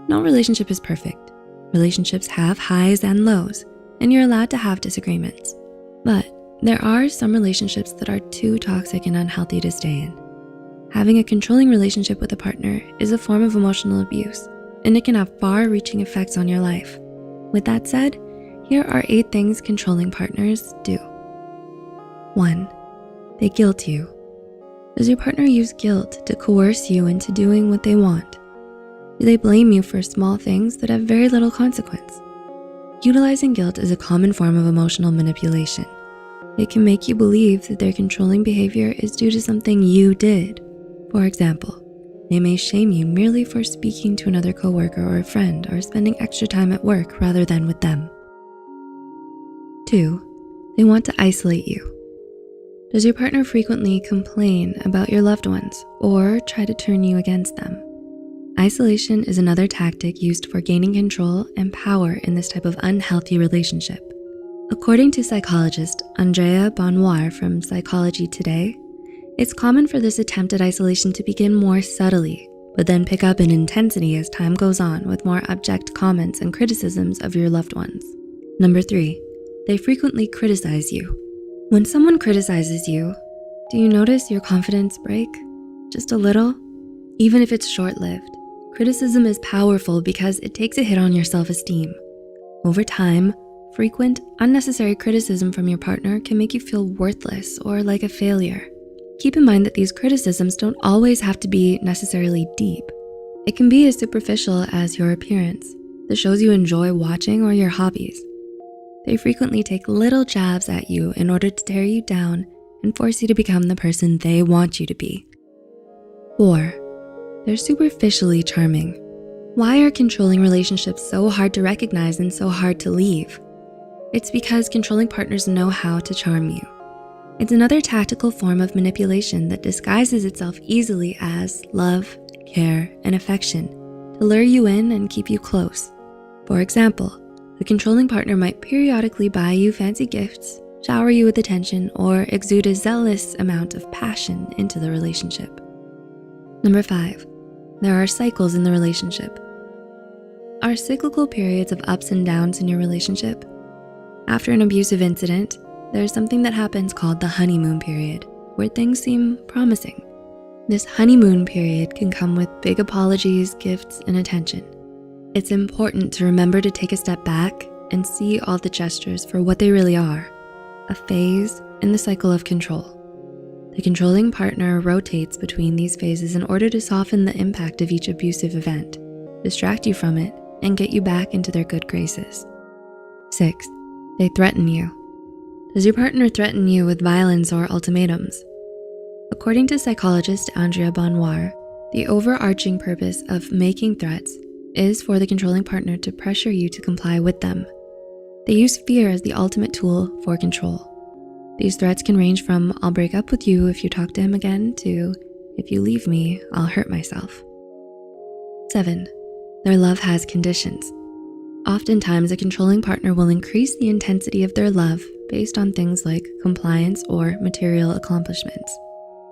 No relationship is perfect. Relationships have highs and lows, and you're allowed to have disagreements. But there are some relationships that are too toxic and unhealthy to stay in. Having a controlling relationship with a partner is a form of emotional abuse, and it can have far-reaching effects on your life. With that said, here are 8 things controlling partners do. 1. They guilt you. Does your partner use guilt to coerce you into doing what they want? Do they blame you for small things that have very little consequence? Utilizing guilt is a common form of emotional manipulation. It can make you believe that their controlling behavior is due to something you did. For example, they may shame you merely for speaking to another coworker or a friend or spending extra time at work rather than with them. 2. They want to isolate you. Does your partner frequently complain about your loved ones or try to turn you against them? Isolation is another tactic used for gaining control and power in this type of unhealthy relationship. According to psychologist Andrea Bonnoir from Psychology Today, it's common for this attempt at isolation to begin more subtly, but then pick up in intensity as time goes on with more abject comments and criticisms of your loved ones. Number 3, they frequently criticize you. When someone criticizes you, do you notice your confidence break? Just a little? Even if it's short-lived, criticism is powerful because it takes a hit on your self-esteem. Over time, frequent, unnecessary criticism from your partner can make you feel worthless or like a failure. Keep in mind that these criticisms don't always have to be necessarily deep. It can be as superficial as your appearance, the shows you enjoy watching, or your hobbies. They frequently take little jabs at you in order to tear you down and force you to become the person they want you to be. 4. They're superficially charming. Why are controlling relationships so hard to recognize and so hard to leave? It's because controlling partners know how to charm you. It's another tactical form of manipulation that disguises itself easily as love, care, and affection to lure you in and keep you close. For example, the controlling partner might periodically buy you fancy gifts, shower you with attention, or exude a zealous amount of passion into the relationship. Number 5, there are cycles in the relationship. Are cyclical periods of ups and downs in your relationship? After an abusive incident, there's something that happens called the honeymoon period, where things seem promising. This honeymoon period can come with big apologies, gifts, and attention. It's important to remember to take a step back and see all the gestures for what they really are, a phase in the cycle of control. The controlling partner rotates between these phases in order to soften the impact of each abusive event, distract you from it, and get you back into their good graces. 6, they threaten you. Does your partner threaten you with violence or ultimatums? According to psychologist Andrea Bonnoir, the overarching purpose of making threats is for the controlling partner to pressure you to comply with them. They use fear as the ultimate tool for control. These threats can range from "I'll break up with you if you talk to him again" to "if you leave me, I'll hurt myself." 7, their love has conditions. Oftentimes, a controlling partner will increase the intensity of their love based on things like compliance or material accomplishments.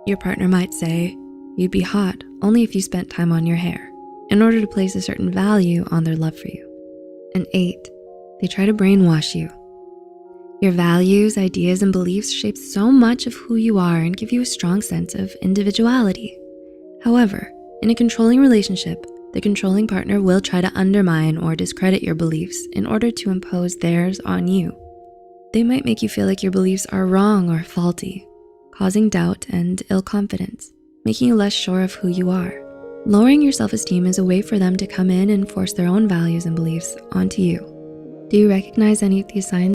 Your partner might say, "You'd be hot only if you spent time on your hair," in order to place a certain value on their love for you. And 8, they try to brainwash you. Your values, ideas, and beliefs shape so much of who you are and give you a strong sense of individuality. However, in a controlling relationship, the controlling partner will try to undermine or discredit your beliefs in order to impose theirs on you. They might make you feel like your beliefs are wrong or faulty, causing doubt and ill confidence, making you less sure of who you are. Lowering your self-esteem is a way for them to come in and force their own values and beliefs onto you. Do you recognize any of these signs?